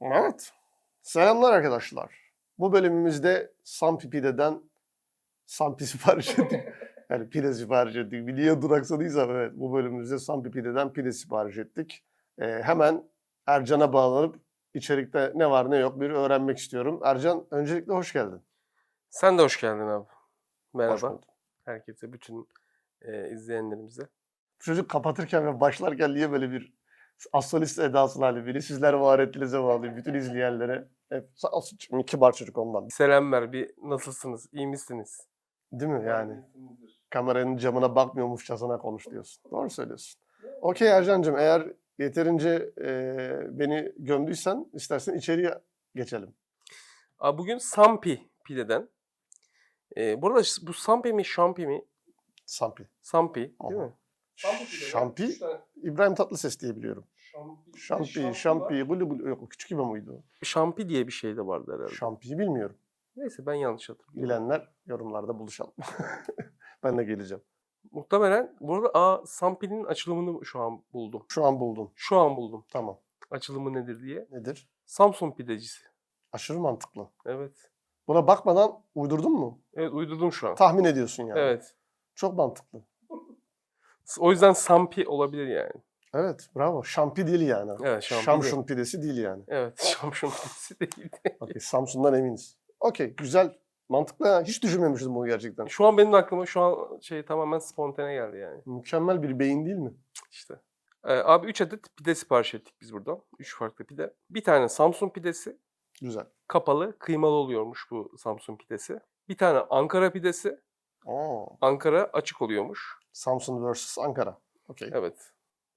Evet. Selamlar arkadaşlar. Bu bölümümüzde Sampi Pide'den Sampi sipariş ettik. Yani pide sipariş ettik. Bir niye duraksadıysam evet. Bu bölümümüzde Sampi Pide'den pide sipariş ettik. Hemen Ercan'a bağlanıp içerikte ne var ne yok bir öğrenmek istiyorum. Ercan öncelikle hoş geldin. Sen de hoş geldin abi. Hoş Merhaba. bulduk. Herkese, bütün izleyenlerimize. Çocuk kapatırken ve başlarken niye böyle bir astrolist edasını hali biri sizler var ettinize bağlayayım bütün izleyenlere. Hep sağ olsun kibar çocuk ondan. Selam ver, bir nasılsınız, iyi misiniz? Değil mi yani? Kameranın camına bakmıyormuşçasına konuş diyorsun. Doğru söylüyorsun. Okey Ercan'cığım, eğer yeterince beni gömdüysen istersen içeriye geçelim. Abi bugün Sampi pideden. Burada bu Sampi mi, Şampi mi? Sampi. Sampi değil Aha. mi? Şampi, İbrahim Tatlıses diye biliyorum. Şampi, gulu gulu. Yok, o küçük İbo muydu o? Şampi diye bir şey de vardı herhalde. Şampi'yi bilmiyorum. Neyse, ben yanlış hatırlıyorum. Bilenler yorumlarda buluşalım. Ben de geleceğim. Muhtemelen burada Sampi'nin açılımını şu an buldum. Şu an buldum. Şu an buldum. Tamam. Açılımı nedir diye. Nedir? Samsun pidecisi. Aşırı mantıklı. Evet. Buna bakmadan uydurdun mu? Evet, uydurdum şu an. Tahmin ediyorsun yani. Evet. Çok mantıklı. O yüzden Sampi olabilir yani. Evet, bravo. Şampi değil yani. Evet, Şampi Şamşun pidesi değil yani. Evet, Şampiyon pidesi değildi. Okey, Samsun'dan eminiz. Okey, güzel. Mantıklı ha. Hiç düşünmemiştim bunu gerçekten. Şu an benim aklıma tamamen spontane geldi yani. Mükemmel bir beyin değil mi? İşte. Abi 3 adet pide sipariş ettik biz buradan. 3 farklı pide. Bir tane Samsun pidesi. Güzel. Kapalı, kıymalı oluyormuş bu Samsun pidesi. Bir tane Ankara pidesi. Oo, Ankara açık oluyormuş. Samsun vs Ankara. Okey. Evet.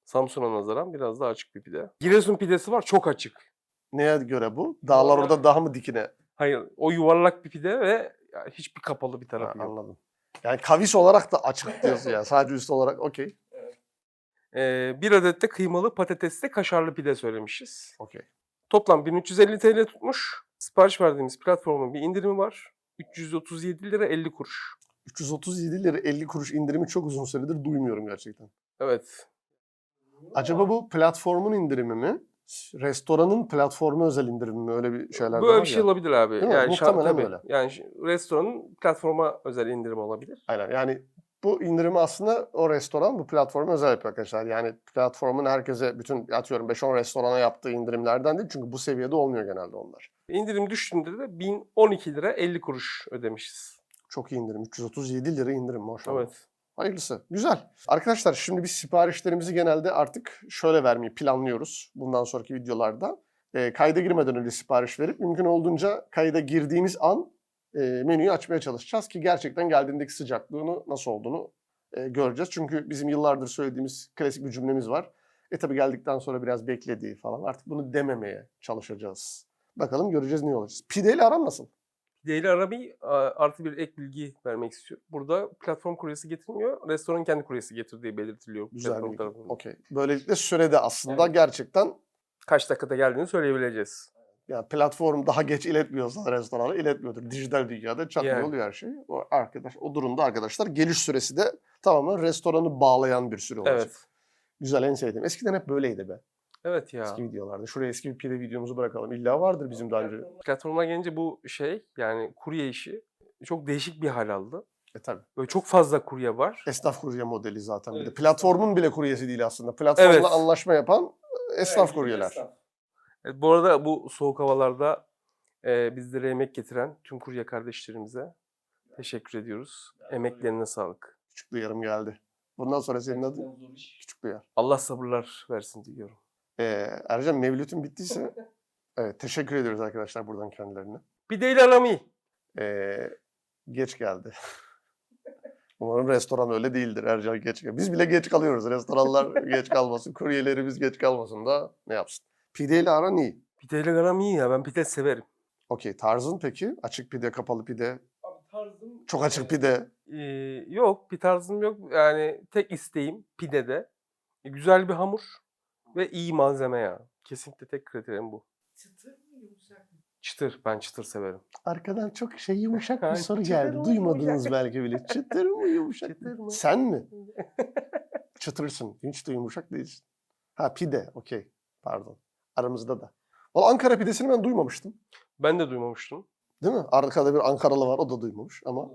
Samsun'a nazaran biraz daha açık bir pide. Giresun pidesi var, çok açık. Neye göre bu? Dağlar orada daha mı dikine? Hayır, o yuvarlak bir pide ve yani hiçbir kapalı bir Ha, tarafı yok. anladım. Yani kavis olarak da açık diyorsun ya. Sadece üst olarak okey. Bir adet de kıymalı patatesli kaşarlı pide söylemişiz. Okey. Toplam 1350 TL tutmuş. Sipariş verdiğimiz platformun bir indirimi var. 337 lira 50 kuruş. 337 lira 50 kuruş indirimi çok uzun süredir duymuyorum gerçekten. Evet. Acaba bu platformun indirimi mi? Restoranın platformu özel indirimi mi? Öyle bir şeyler de Böyle var bir şey ya. olabilir abi. Değil mi? Yani Muhtemelen tabii. öyle. Yani restoranın platforma özel indirimi olabilir. Aynen, yani bu indirimi aslında o restoran bu platforma özel yapıyor arkadaşlar. Yani platformun herkese bütün atıyorum 5-10 restorana yaptığı indirimlerden değil. Çünkü bu seviyede olmuyor genelde onlar. İndirim düştüğünde de 1012 lira 50 kuruş ödemişiz. Çok iyi indirim. 337 lira indirim maşallah. Evet. Hayırlısı. Güzel. Arkadaşlar şimdi biz siparişlerimizi genelde artık şöyle vermeyi planlıyoruz bundan sonraki videolarda. Kayda girmeden önce sipariş verip mümkün olduğunca kayda girdiğimiz an menüyü açmaya çalışacağız ki gerçekten geldiğindeki sıcaklığını nasıl olduğunu göreceğiz. Çünkü bizim yıllardır söylediğimiz klasik bir cümlemiz var. Tabii geldikten sonra biraz beklediği falan. Artık bunu dememeye çalışacağız. Bakalım göreceğiz ne olacağız. Pideyle aran nasıl? Daily Arabi artı bir ek bilgi vermek istiyor. Burada platform kuryesi getirmiyor. Restoranın kendi kuryesi getirdiği belirtiliyor. Güzel platform bir tarafından. okey. Böylelikle sürede aslında Evet. gerçekten Kaç dakikada geldiğini söyleyebileceğiz. yani platform daha geç iletmiyorsa restorana iletmiyordur. Dijital dünyada çat diye Yani. oluyor her şey. O durumda arkadaşlar geliş süresi de tamamen restoranı bağlayan bir süre olacak. Evet. Güzel, en sevdiğim. Eskiden hep böyleydi be. Evet ya. Eski videolarda. Şuraya eski bir pide videomuzu bırakalım. İlla vardır bizim daha önce. Platformlar gelince bu yani kurye işi çok değişik bir hal aldı. Tabii. Böyle çok fazla kurye var. Esnaf kurye modeli zaten. Bir de Evet, platformun bile kuryesi değil aslında. Platformla Evet. anlaşma yapan esnaf kuryeler. Evet, bu arada bu soğuk havalarda bizlere yemek getiren tüm kurye kardeşlerimize teşekkür ediyoruz. Emeklerine sağlık. Küçük duyarım geldi. Bundan sonra senin adın Küçük Duyar. Allah sabırlar versin diyorum. Ercan, mevlütün bittiyse evet, teşekkür ediyoruz arkadaşlar buradan kendilerine. Pideyle Arami. Geç geldi. Umarım restoran öyle değildir. Ercan geç geldi. Biz bile geç kalıyoruz. Restoranlar geç kalmasın. Kuryelerimiz geç kalmasın da ne yapsın? Pideyle aran iyi. Pideyle Arami iyi ya, ben pide severim. Okey. Tarzın peki? Açık pide, kapalı pide. Abi tarzım... Çok açık pide. Yok, bir tarzım yok. Yani tek isteğim pidede güzel bir hamur ve iyi malzeme ya. Kesinlikle tek kriterim bu. Çıtır mı yumuşak mı? Çıtır, ben çıtır severim. Arkadan çok yumuşak bir Ay, soru çıtır geldi. mı, Duymadınız yumuşak? belki bile. Çıtır mı yumuşak Çıtır mı? mı? Sen mi? Çıtırsın. Hiç de yumuşak değilsin. Ha, pide. Okey. Pardon. Aramızda da. Valla Ankara pidesini ben duymamıştım. Ben de duymamıştım. Değil mi? Arkada bir Ankaralı var, o da duymamış ama.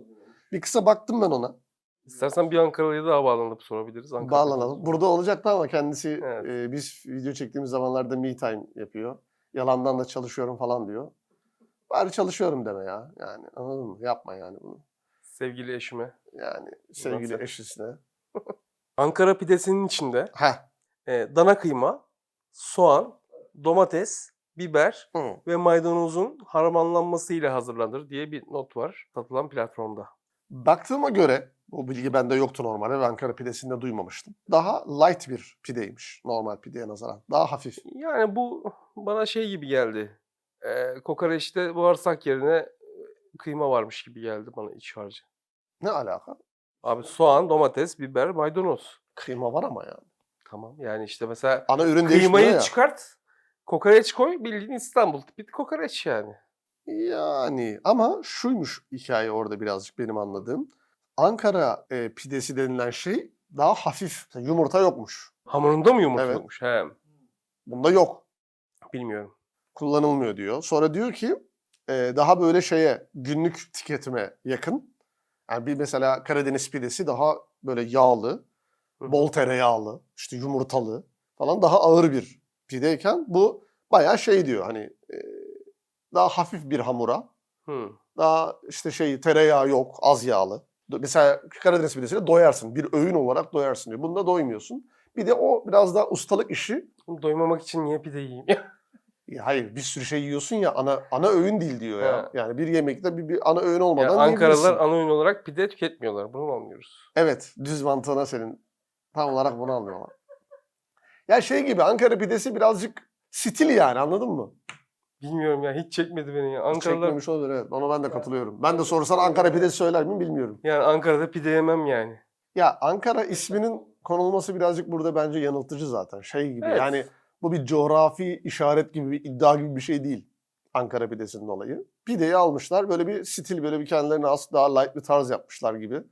Bir kısa baktım ben ona. İstersen bir Ankaralı'ya daha bağlanıp sorabiliriz. Ankara Bağlanalım. pidesi. Burada olacaktı ama kendisi Evet. biz video çektiğimiz zamanlarda me time yapıyor. Yalandan da çalışıyorum falan diyor. Bari çalışıyorum deme ya. Yani anladın mı? Yapma yani bunu. Sevgili eşime. Yani sevgili Nasıl? eşisine. Ankara pidesinin içinde Heh. dana kıyma, soğan, domates, biber Hı. ve maydanozun harmanlanmasıyla hazırlanır diye bir not var satılan platformda. Baktığıma göre, bu bilgi bende yoktu normalde ve Ankara pidesinde duymamıştım. Daha light bir pideymiş normal pideye nazaran. Daha hafif. Yani bu bana şey gibi geldi. Kokoreçte bağırsak yerine kıyma varmış gibi geldi bana iç harcı. Ne alaka? Abi soğan, domates, biber, maydanoz. Kıyma var ama yani. Tamam yani işte mesela Ana ürün değişmiyor kıymayı ya. çıkart, kokoreç koy, bildiğin İstanbul tipi kokoreç yani. Yani ama şuymuş hikaye orada birazcık benim anladığım. Ankara pidesi denilen şey daha hafif. Mesela yumurta yokmuş. Hamurunda mı yumurta Evet. yokmuş? He, Bunda yok. bilmiyorum. Kullanılmıyor diyor. Sonra diyor ki daha böyle şeye günlük tüketime yakın. Yani bir mesela Karadeniz pidesi daha böyle yağlı, Hı hı. bol tereyağlı, işte yumurtalı falan daha ağır bir pideyken bu bayağı şey diyor hani daha hafif bir hamura. Hı. Daha işte şey tereyağı yok, az yağlı. Mesela Karadeniz pidesiyle doyarsın. Bir öğün olarak doyarsın diyor. Bunda doymuyorsun. Bir de o biraz daha ustalık işi. Doymamak için niye pide yiyeyim? Ya hayır bir sürü şey yiyorsun ya ana öğün değil diyor ya. Ha. Yani bir yemekte bir ana öğün Yani olmadan Ankaralılar yiyebilirsin. ana öğün olarak pide tüketmiyorlar. Bunu mu anlıyoruz? Evet düz mantığına senin tam olarak bunu anlıyorlar. Ya şey gibi Ankara pidesi birazcık stil yani anladın mı? Bilmiyorum ya hiç çekmedi beni ya. Hiç Ankaralılar çekmemiş olabilir evet. Ona ben de katılıyorum. Ben de sorsan Ankara pidesi söyler miyim bilmiyorum. yani Ankara'da pide yemem yani. Ya Ankara isminin konulması birazcık burada bence yanıltıcı zaten. Şey gibi Evet. yani bu bir coğrafi işaret gibi bir iddia gibi bir şey değil. Ankara pidesinin olayı. Pideyi almışlar böyle bir stil böyle bir kendilerine has daha light bir tarz yapmışlar gibi.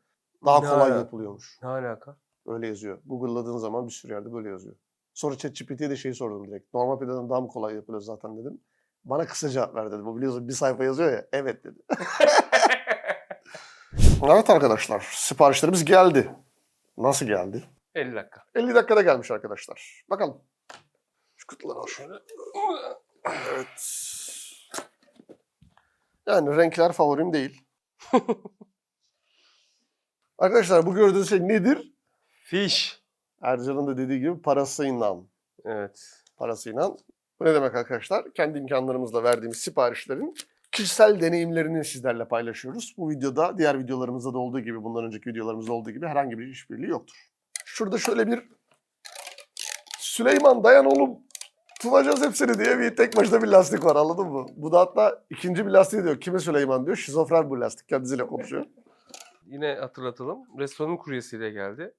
Daha Ne kolay ala- yapılıyormuş. Ne alaka? Öyle yazıyor. Google'ladığın zaman bir sürü yerde böyle yazıyor. Sonra ChatGPT'ye de şeyi sordum direkt. Normal pideden daha mı kolay yapılıyor zaten dedim. Bana kısa cevap ver dedi. Bu biliyorsun bir sayfa yazıyor ya. Evet dedi. Evet arkadaşlar siparişlerimiz geldi. Nasıl geldi? 50 dakika. 50 dakikada gelmiş arkadaşlar. Bakalım. Şu kutuları al şöyle. Evet. Yani renkler favorim değil. Arkadaşlar bu gördüğünüz şey nedir? Fiş. Ercan'ın da dediği gibi parasıyla. Evet. Parasıyla. Bu ne demek arkadaşlar? Kendi imkanlarımızla verdiğimiz siparişlerin kişisel deneyimlerini sizlerle paylaşıyoruz. Bu videoda diğer videolarımızda da olduğu gibi, bundan önceki videolarımızda olduğu gibi herhangi bir işbirliği yoktur. Şurada şöyle bir Süleyman dayan oğlum tutacağız hepsini diye bir tek başına bir lastik var anladın mı? Bu da hatta ikinci bir lastiği diyor. Kime Süleyman diyor. Şizofren bu lastik kendisiyle konuşuyor. Yine hatırlatalım. Restoranın kuryesiyle geldi.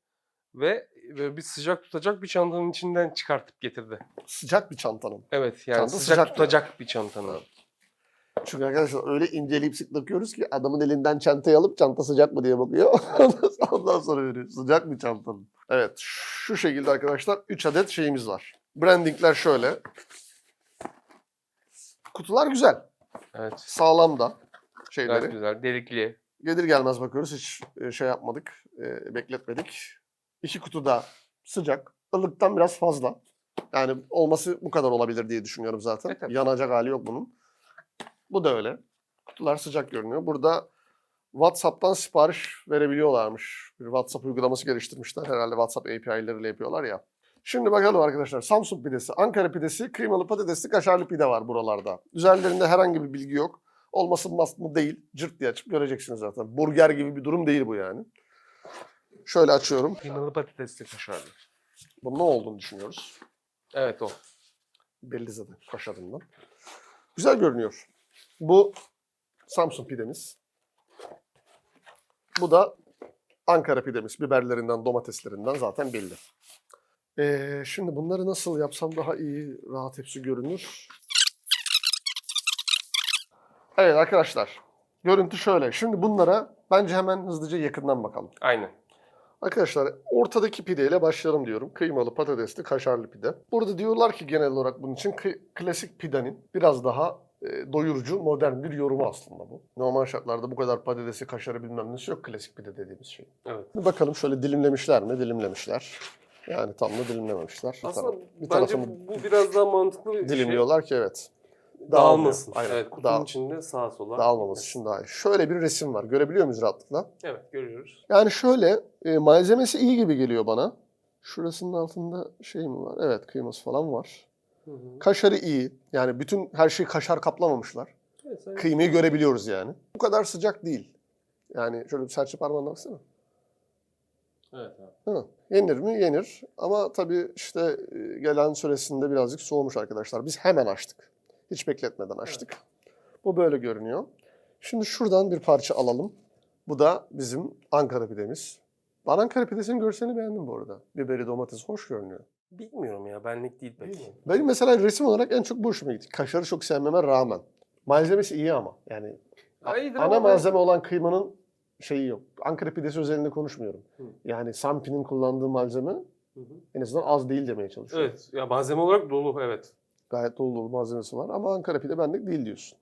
Ve böyle bir sıcak tutacak bir çantanın içinden çıkartıp getirdi. Sıcak bir çantanın. Evet yani Çanta sıcak sıcak tutacak bir çantanın. Çünkü arkadaşlar öyle inceleyip sıklatıyoruz ki adamın elinden çantayı alıp çanta sıcak mı diye bakıyor. Ondan sonra veriyor. Sıcak bir çantanın. Evet şu şekilde arkadaşlar 3 adet şeyimiz var. Brandingler şöyle. Kutular güzel. Evet. Sağlam da şeyleri. Gayet güzel. Delikli. Gelir gelmez bakıyoruz. Hiç şey yapmadık. Bekletmedik. 2 kutu da sıcak. Ilıktan biraz fazla. Yani olması bu kadar olabilir diye düşünüyorum zaten. Tabii. Yanacak hali yok bunun. Bu da öyle. Kutular sıcak görünüyor. Burada WhatsApp'tan sipariş verebiliyorlarmış. Bir WhatsApp uygulaması geliştirmişler. Herhalde WhatsApp API'leriyle yapıyorlar ya. Şimdi bakalım arkadaşlar. Samsun pidesi, Ankara pidesi, kıymalı patatesli kaşarlı pide var buralarda. Üzerlerinde herhangi bir bilgi yok. Olmasın mı değil. Cırt diye açıp göreceksiniz zaten. Burger gibi bir durum değil bu yani. Şöyle açıyorum. Kıymalı patatesli kaşarlı. Bunun ne olduğunu düşünüyoruz. Evet o. Belli zaten kaşarından. Güzel görünüyor. Bu Samsun pidemiz. Bu da Ankara pidemiz. Biberlerinden, domateslerinden zaten belli. Şimdi bunları nasıl yapsam daha iyi, rahat hepsi görünür. Evet arkadaşlar. Görüntü şöyle. Şimdi bunlara bence hemen hızlıca yakından bakalım. Aynen. Arkadaşlar ortadaki pideyle başlayalım diyorum. Kıymalı, patatesli, kaşarlı pide. Burada diyorlar ki genel olarak bunun için klasik pidenin biraz daha doyurucu, modern bir yorumu aslında bu. Normal şartlarda bu kadar patatesi, kaşarı bilmem nesi yok klasik pide dediğimiz şey. Evet. Bir bakalım şöyle dilimlemişler mi? Dilimlemişler. Yani tam da dilimlememişler. Aslında Bir bence tarafını bu biraz daha mantıklı bir şey. dilimliyorlar ki evet. Dağılmasın. Aynen. Evet, kutunun içinde sağa sola. Dağılmaması için daha iyi. Şöyle bir resim var. Görebiliyor muyuz rahatlıkla? Evet, görüyoruz. Yani şöyle malzemesi iyi gibi geliyor bana. Şurasının altında şey mi var? Evet, kıyması falan var. Hı hı. Kaşarı iyi. Yani bütün her şeyi kaşar kaplamamışlar. Evet, sen- Kıymayı görebiliyoruz yani. Bu kadar sıcak değil. Yani şöyle bir serçe parmağına baksana. Evet abi. Hı. Yenir mi? Yenir. Ama tabii işte gelen süresinde birazcık soğumuş arkadaşlar. Biz hemen açtık. Hiç bekletmeden açtık. Bu böyle görünüyor. Şimdi şuradan bir parça alalım. Bu da bizim Ankara pidemiz. Ben Ankara pidesinin görselini beğendim bu arada. Biberi, domates hoş görünüyor. Bilmiyorum ya, benlik değil pek. Benim mesela resim olarak en çok bu hoşuma gitti. Kaşarı çok sevmeme rağmen. Malzemesi iyi ama. Yani Ya iyidir ana ama malzeme olan kıymanın şeyi yok. Ankara pidesi özelinde konuşmuyorum. Hı. Yani Sampi'nin kullandığı malzeme Hı hı. en azından az değil demeye çalışıyorum. Evet, ya malzeme olarak dolu, evet. Gayet dolu dolu malzemesi var ama Ankara pide benlik değil diyorsun.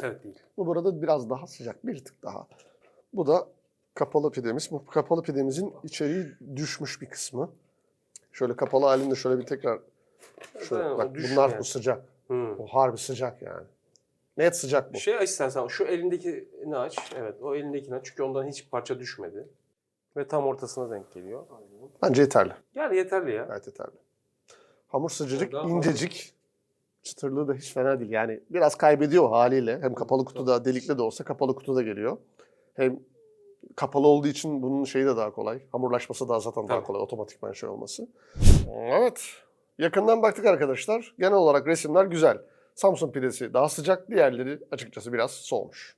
Evet değil. Bu burada biraz daha sıcak, bir tık daha. Bu da kapalı pidemiz. Bu kapalı pidemizin içeriği düşmüş bir kısmı. Şöyle kapalı halinde şöyle bir tekrar şöyle, Yani o bak düşüyor bunlar yani. bu sıcak. Hı. O harbi sıcak yani. Net sıcak bu. Şey aç istersen, şu elindekini aç. Evet, o elindekini aç. Çünkü ondan hiç parça düşmedi. Ve tam ortasına denk geliyor. Bence yeterli. Yani yeterli ya. Gayet yeterli. Hamur sıcacık, Daha incecik. Çıtırlığı da hiç fena değil. Yani biraz kaybediyor haliyle. Hem kapalı kutuda, delikli de olsa kapalı kutuda geliyor. Hem kapalı olduğu için bunun şeyi de daha kolay. Hamurlaşması da zaten daha Tabii. kolay. Otomatikman şey olması. Evet. Yakından baktık arkadaşlar. Genel olarak resimler güzel. Samsun pidesi daha sıcak. Diğerleri açıkçası biraz soğumuş.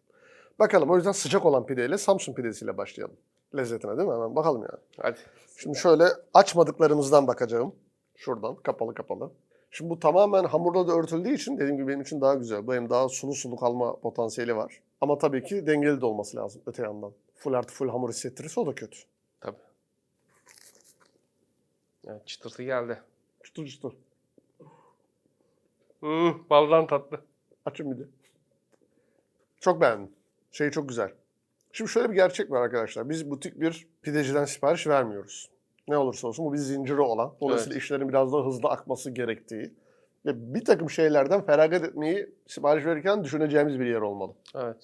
Bakalım o yüzden sıcak olan pideyle Samsun pidesiyle başlayalım. Lezzetine değil mi? Hemen bakalım yani. Hadi. Şimdi şöyle açmadıklarımızdan bakacağım. Şuradan kapalı kapalı. Şimdi bu tamamen hamurla da örtüldüğü için dediğim gibi benim için daha güzel. Bu hem daha sulu sulu kalma potansiyeli var. Ama tabii ki dengeli de olması lazım öte yandan. Full artı full hamur hissettirirse o da kötü. Tabii. Evet, çıtırtı geldi. Çıtır çıtır. Baldan tatlı. Açın bir de. Çok beğendim. Şey çok güzel. Şimdi şöyle bir gerçek var arkadaşlar. Biz butik bir pideciden sipariş vermiyoruz. Ne olursa olsun bu bir zinciri olan. Dolayısıyla işlerin biraz daha hızlı akması gerektiği ve bir takım şeylerden feragat etmeyi sipariş verirken düşüneceğimiz bir yer olmalı. Evet.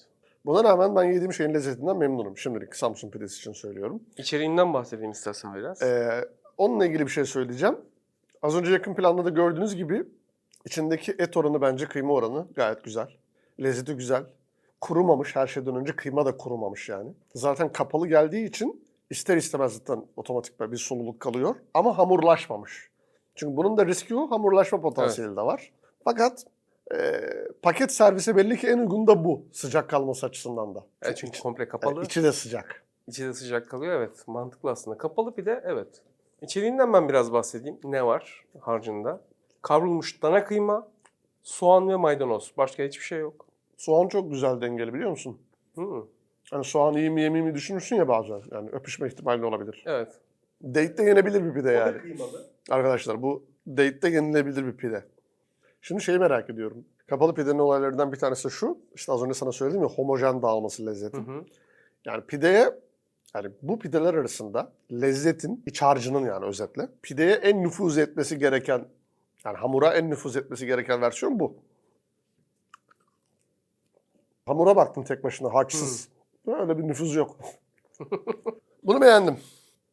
Buna rağmen ben yediğim şeyin lezzetinden memnunum. Şimdilik Samsun pidesi için söylüyorum. İçeriğinden bahsedeyim istersen biraz. Onunla ilgili bir şey söyleyeceğim. Az önce yakın planda da gördüğünüz gibi içindeki et oranı bence kıyma oranı gayet güzel. Lezzeti güzel. Kurumamış, her şeyden önce kıyma da kurumamış yani. Zaten kapalı geldiği için ister istemez zaten otomatik bir sululuk kalıyor. Ama hamurlaşmamış. Çünkü bunun da riski o, hamurlaşma potansiyeli de var. Fakat paket servise belli ki en uygun da bu sıcak kalması açısından da. Çünkü komple kapalı. İçi de sıcak. İçi de sıcak kalıyor, evet. Mantıklı aslında. Kapalı pide, evet. İçeriğinden ben biraz bahsedeyim. Ne var harcında? Kavrulmuş dana kıyma, soğan ve maydanoz. Başka hiçbir şey yok. Soğan çok güzel dengeli biliyor musun? Hı. Hani soğan iyi mi yemeyeyim mi düşünürsün ya bazen. Yani öpüşme ihtimali olabilir. Evet. Date'de yenebilir bir pide yani. Kıymalı. Arkadaşlar bu date'de yenilebilir bir pide. Şimdi şeyi merak ediyorum. Kapalı pidenin olaylarından bir tanesi de şu. İşte az önce sana söyledim ya homojen dağılması lezzeti. Hı hı. Yani pideye yani bu pideler arasında lezzetin, iç harcının yani özetle pideye en nüfuz etmesi gereken yani hamura en nüfuz etmesi gereken versiyon bu. Hamura baktım tek başına harçsız. Öyle bir nüfuz yok. Bunu beğendim.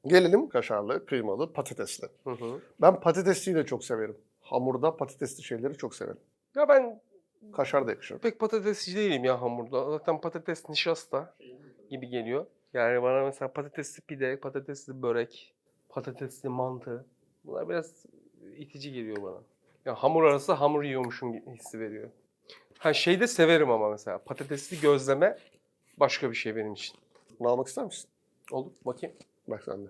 Gelelim kaşarlı, kıymalı, patatesli. Hı hı. Ben patatesliyi de çok severim. Hamurda patatesli şeyleri çok severim. Ya ben Kaşar da yakışır. pek patatesci değilim ya hamurda. Zaten patates nişasta gibi geliyor. Yani bana mesela patatesli pide, patatesli börek, patatesli mantı. Bunlar biraz itici geliyor bana. Ya hamur arası hamur yiyormuşum hissi veriyor. Ha şey de severim ama mesela patatesli gözleme başka bir şey benim için. Bunu almak ister misin? Olur, bakayım. Bak sen de.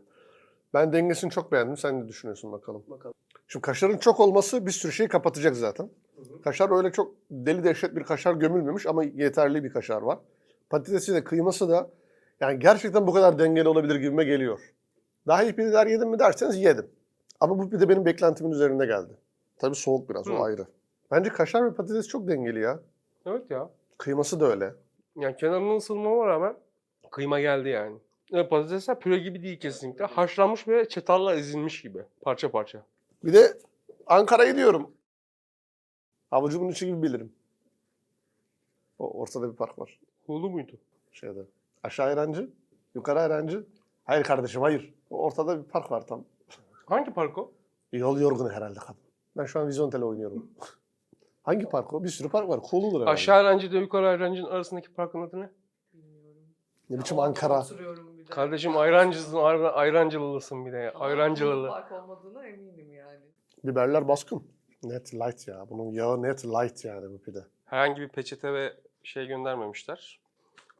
Ben dengesini çok beğendim. Sen ne düşünüyorsun bakalım. Bakalım. Şimdi kaşarın çok olması bir sürü şeyi kapatacak zaten. Kaşar öyle çok deli dehşet bir kaşar gömülmemiş ama yeterli bir kaşar var. Patatesi de kıyması da yani gerçekten bu kadar dengeli olabilir gibime geliyor. Daha iyi pideler yedim mi derseniz yedim. Ama bu pide benim beklentimin üzerinde geldi. Tabii soğuk biraz, o ayrı. Bence kaşar ve patates çok dengeli ya. Evet ya. Kıyması da öyle. Yani kenarının ısınmama rağmen kıyma geldi yani. Evet, patatesler püre gibi değil kesinlikle. Haşlanmış ve çatalla ezilmiş gibi. Parça parça. Bir de Ankara'yı diyorum. Avucumun içi gibi bilirim. O ortada bir fark var. Hulu muydu? Şeyde. Aşağı ayrancı, yukarı ayrancı. Hayır kardeşim, hayır. O ortada bir fark var tam. Hangi park o? Yol yorgunu herhalde kadın. Ben şu an Vizontele oynuyorum. Hangi park o? Bir sürü park var. Cool olur herhalde. Aşağı ayrancı ile yukarı ayrancının arasındaki parkın adı ne? Bilmiyorum. Ne biçim Ama Ankara. oturuyorum bir de. Kardeşim ayrancısın, ayrancılılısın bir de ya. Ama Ayrancılılı. bunun fark olmadığına eminim yani. Biberler baskın. Net light ya. Bunun yağı net light yani bu pide. Herhangi bir peçete ve şey göndermemişler.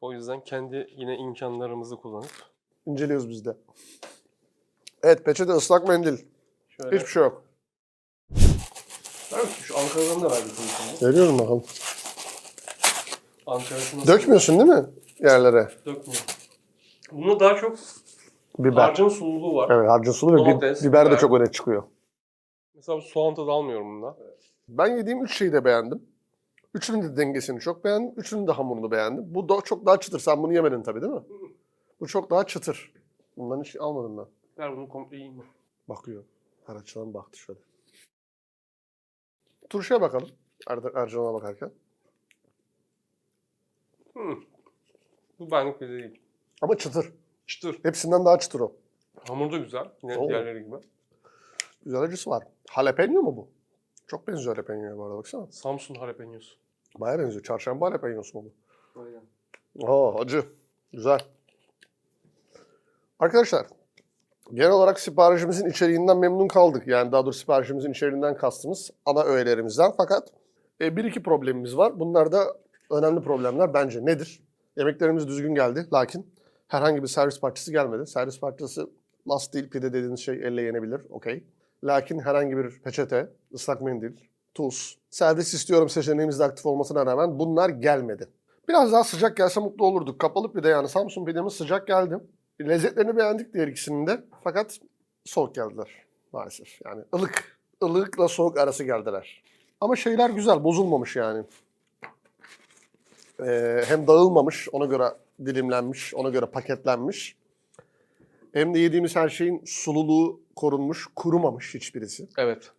O yüzden kendi yine imkanlarımızı kullanıp İnceliyoruz biz de. Evet, peçete, ıslak mendil. şöyle... Hiçbir şey yok. Evet, şu Ankara'dan da verdik. Veriyorum bakalım. Ankara'sını nasıl Dökmüyorsun değil mi yerlere? dökmüyor. Bunda daha çok Biber. harcın sululuğu var. Evet, harcın sulu ve Domates, biber de biber. çok öne çıkıyor. Mesela soğan tadı almıyorum bunda. Ben yediğim 3 şeyi de beğendim. Üçünün de dengesini çok beğendim. Üçünün de hamurunu beğendim. Bu da çok daha çıtır. Sen bunu yemedin tabii değil mi? Bu çok daha çıtır. Bundan hiç almadım ben. Ver bunu komple yiyeyim mi? Bakıyor. Her açıdan baktı şöyle. Turşuya bakalım. Ercan'a bakarken. Bu benlik bir değil. Ama çıtır. Çıtır. Hepsinden daha çıtır o. Hamur da güzel. Yine Oo. diğerleri gibi. Güzel acısı var. Jalapeno mu bu? Çok benziyor jalapeno'ya bu arada, baksana. Samsun jalapenosu. Baya benziyor. Çarşamba jalapenosu mu bu? Aynen. Oo, acı. Güzel. Arkadaşlar, genel olarak siparişimizin içeriğinden memnun kaldık. Yani daha doğrusu siparişimizin içeriğinden kastımız ana öğelerimizden. Fakat bir iki problemimiz var. Bunlar da önemli problemler bence. Nedir? Yemeklerimiz düzgün geldi. Lakin herhangi bir servis parçası gelmedi. Servis parçası last değil, pide dediğiniz şey elle yenebilir. Okey. Lakin herhangi bir peçete, ıslak mendil, tuz, servis istiyorum seçeneğimiz de aktif olmasına rağmen bunlar gelmedi. Biraz daha sıcak gelse mutlu olurduk. Kapalı pide, yani Samsun pidemiz sıcak geldi. Lezzetlerini beğendik diğer ikisinin de. Fakat soğuk geldiler maalesef. Yani ılıkla soğuk arası geldiler. Ama şeyler güzel, bozulmamış yani. Hem dağılmamış, ona göre dilimlenmiş, ona göre paketlenmiş. Hem de yediğimiz her şeyin sululuğu korunmuş, kurumamış hiçbirisi. Evet.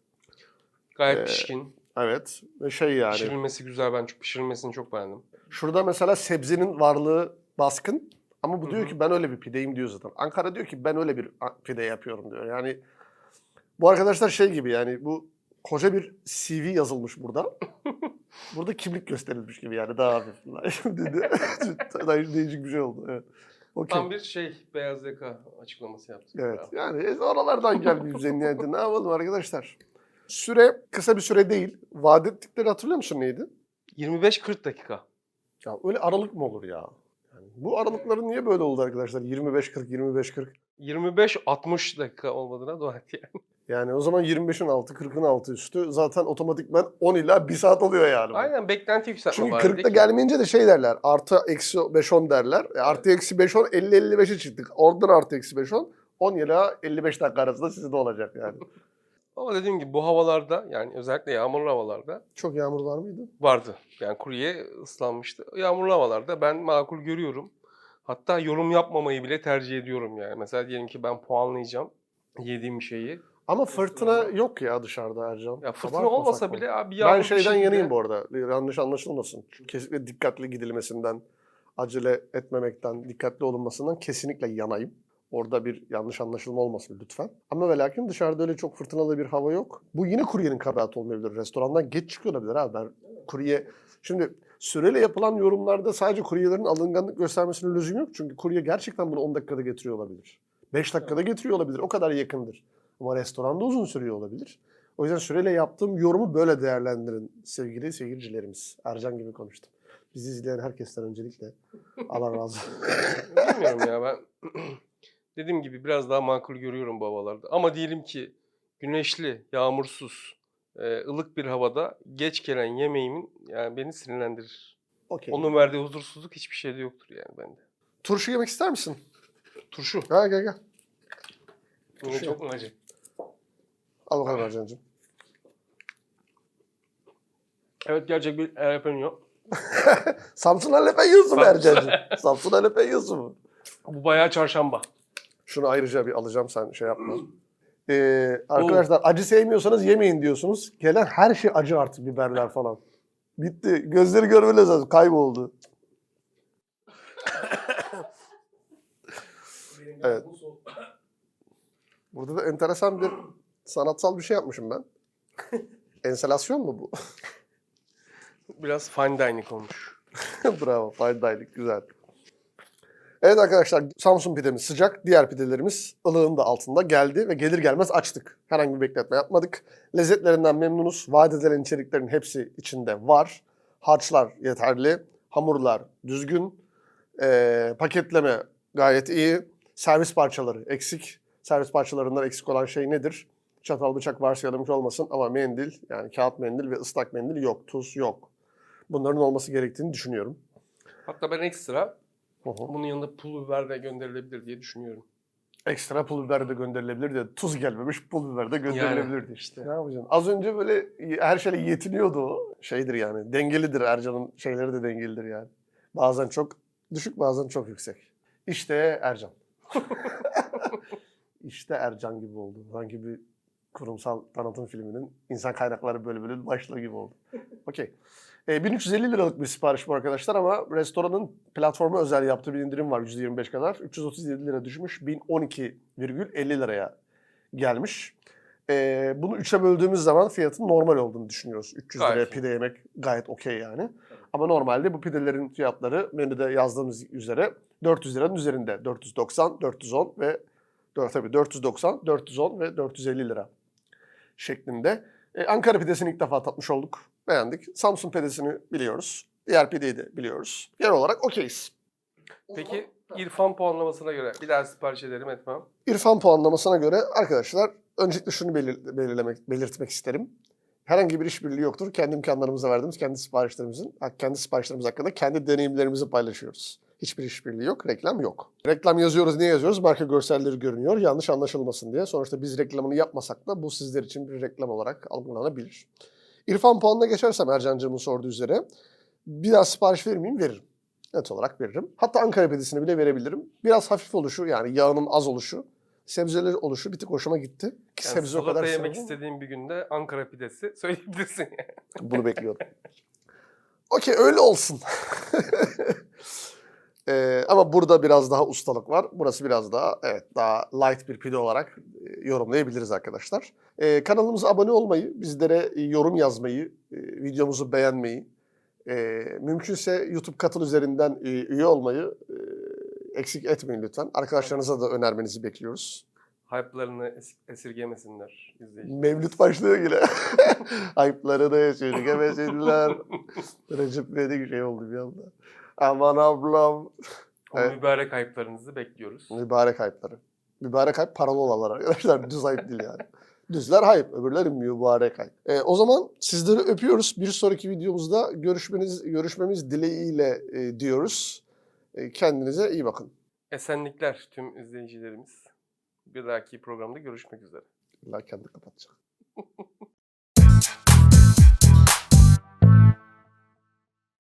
Gayet Ee, pişkin. Evet ve şey yani. Pişirilmesi güzel. Ben çok pişirilmesini çok beğendim. Şurada mesela sebzenin varlığı baskın. Ama bu Hı diyor hı. ki ben öyle bir pideyim diyor zaten. Ankara diyor ki ben öyle bir pide yapıyorum diyor. Yani bu arkadaşlar şey gibi, yani bu koca bir CV yazılmış burada. Burada kimlik gösterilmiş gibi yani, daha hafif. Daha değişik bir şey oldu. Evet. Okey. Tam bir beyaz yaka açıklaması yaptık. Evet. Bravo. Yani oralardan gelmiş niyeti. Ne yapalım arkadaşlar? Süre kısa bir süre değil. Vaat ettikleri hatırlıyor musun neydi? 25-40 dakika. Ya öyle aralık mı olur ya? Yani bu aralıkların niye böyle oldu arkadaşlar? 25-40, 25-40. 25-60 dakika olmadığına dua et yani. Yani o zaman 25'in altı, 40'ın altı üstü zaten otomatikman 10 ila 1 saat oluyor yani. bu. Aynen, beklenti yükseltme Çünkü bari 40'ta dedik ya. gelmeyince de şey derler. Artı eksi 5-10 derler. Artı eksi 5-10 50-55'e çıktık. Oradan artı eksi 5-10. 10 ila 55 dakika arasında sizde olacak yani. Ama dediğim gibi bu havalarda, yani özellikle yağmurlu havalarda Çok yağmur var mıydı? vardı. Yani kurye ıslanmıştı. Yağmurlu havalarda ben makul görüyorum. Hatta yorum yapmamayı bile tercih ediyorum yani. Mesela diyelim ki ben puanlayacağım yediğim şeyi. Ama fırtına yok ya dışarıda Ercan. Ya fırtına Abartmasak olmasa mı? bile abi yağmur Ben bir şeyden şekilde- yanayım bu arada. Yanlış anlaşılmasın. Kesinlikle dikkatli gidilmesinden, acele etmemekten, dikkatli olunmasından kesinlikle yanayım. Orada bir yanlış anlaşılma olmasın lütfen. Ama ve lakin dışarıda öyle çok fırtınalı bir hava yok. Bu yine kuryenin kabahati olmayabilir. Restorandan geç çıkıyor olabilir abi. Ben kurye... Şimdi süreyle yapılan yorumlarda sadece kuryelerin alınganlık göstermesine lüzum yok. Çünkü kurye gerçekten bunu 10 dakikada getiriyor olabilir. 5 dakikada getiriyor olabilir. O kadar yakındır. Ama restoranda uzun sürüyor olabilir. O yüzden süreyle yaptığım yorumu böyle değerlendirin sevgili seyircilerimiz. Ercan gibi konuştum. Bizi izleyen herkesten öncelikle Allah razı olsun. Bilmiyorum ya ben. Dediğim gibi biraz daha makul görüyorum bu havalarda. Ama diyelim ki güneşli, yağmursuz, ılık bir havada geç gelen yemeğimin yani beni sinirlendirir. Okey. Onun verdiği huzursuzluk hiçbir şeyde yoktur yani bende. Turşu yemek ister misin? Turşu. Ha, gel gel. Yine çok mu acı? Al bakalım Ercan'cığım. Evet, gerçek bir jalapeno. Samsun Halep yiyorsun mu Samsun. Ercan'cığım? Samsun Halep yiyorsun mu? Bu bayağı çarşamba. Şunu ayrıca bir alacağım, sen şey yapma. Arkadaşlar acı sevmiyorsanız yemeyin diyorsunuz. Gelen her şey acı artık, biberler falan. Bitti. Gözleri görmeli lazım. Kayboldu. Evet. Burada da enteresan bir sanatsal bir şey yapmışım ben. Enselasyon mu bu? Biraz fine dining olmuş. Bravo. Fine dining. Güzel. Evet arkadaşlar, Samsun pidemiz sıcak. Diğer pidelerimiz ılığın da altında geldi ve gelir gelmez açtık. Herhangi bir bekletme yapmadık. Lezzetlerinden memnunuz. Vaat edilen içeriklerin hepsi içinde var. Harçlar yeterli. Hamurlar düzgün. Paketleme gayet iyi. Servis parçaları eksik. Servis parçalarından eksik olan şey nedir? Çatal bıçak varsayalım ki olmasın ama mendil, yani kağıt mendil ve ıslak mendil yok. Tuz yok. Bunların olması gerektiğini düşünüyorum. Hatta ben ekstra Hı hı. bunun yanında pul biber de gönderilebilir diye düşünüyorum. Ekstra pul biber de gönderilebilir diye. Tuz gelmemiş, pul biber de gönderilebilirdi işte. işte. Ne yapacaksın? Az önce böyle her şeyle yetiniyordu o. Şeydir yani. Dengelidir, Ercan'ın şeyleri de dengelidir yani. Bazen çok düşük, bazen çok yüksek. İşte Ercan. İşte Ercan gibi oldu. Sanki bir kurumsal tanıtım filminin insan kaynakları bölümünün başlığı gibi oldu. Okey. 1350 liralık bir sipariş bu arkadaşlar ama restoranın platforma özel yaptığı bir indirim var %25 kadar. 337 lira düşmüş, 1012,50 liraya gelmiş. Bunu 3'e böldüğümüz zaman fiyatın normal olduğunu düşünüyoruz. 300 liraya Gayet iyi. pide yemek gayet okey yani. Ama normalde bu pidelerin fiyatları menüde yazdığımız üzere 400 liranın üzerinde. 490, 410 ve 490, 410 ve 450 lira şeklinde. Ankara pidesini ilk defa tatmış olduk. Beğendik. Samsun pidesini biliyoruz. Diğer pideyi de biliyoruz. Genel olarak okeyiz. Peki İrfan puanlamasına göre bir daha sipariş ederim etmem. İrfan puanlamasına göre arkadaşlar öncelikle şunu belirtmek isterim. Herhangi bir işbirliği yoktur. Kendi imkanlarımıza verdiğimiz kendi siparişlerimiz hakkında kendi deneyimlerimizi paylaşıyoruz. Hiçbir işbirliği yok, reklam yok. Reklam yazıyoruz, niye yazıyoruz? Marka görselleri görünüyor, yanlış anlaşılmasın diye. Sonuçta biz reklamını yapmasak da bu sizler için bir reklam olarak algılanabilir. İrfan puanına geçersem Ercan'cığımın sorduğu üzere bir daha sipariş verir miyim? Veririm. Net olarak veririm. Hatta Ankara pidesini bile verebilirim. Biraz hafif oluşu, yani yağının az oluşu, sebzeleri oluşu bir tık hoşuma gitti. Ki Yani sebze o kadar salata yemek sevmem. istediğin bir günde Ankara pidesi söyleyebilirsin yani. Bunu bekliyordum. Okey, öyle olsun. Ama burada biraz daha ustalık var. Burası biraz daha daha light bir pide olarak yorumlayabiliriz arkadaşlar. Kanalımıza abone olmayı, bizlere yorum yazmayı, videomuzu beğenmeyi, mümkünse YouTube Katıl üzerinden üye olmayı eksik etmeyin lütfen. Arkadaşlarınıza da önermenizi bekliyoruz. Hype'larını esirgemesinler izleyiciler. Mevlüt başlıyor yine. Ayıplarını esirgemesinler. Recep İvedik şey oldu bir anda. Aman ablam. O Evet. mübarek hype'larınızı bekliyoruz. Mübarek ayıpları. Mübarek ayıp paralı olanlar arkadaşlar. Düz ayıp değil yani. Düzler ayıp, öbürleri mübarek ayıp. O zaman sizleri öpüyoruz. Bir sonraki videomuzda görüşmemiz dileğiyle diyoruz. Kendinize iyi bakın. Esenlikler tüm izleyicilerimiz. Bir dahaki programda görüşmek üzere. Allah kendi kapatacak.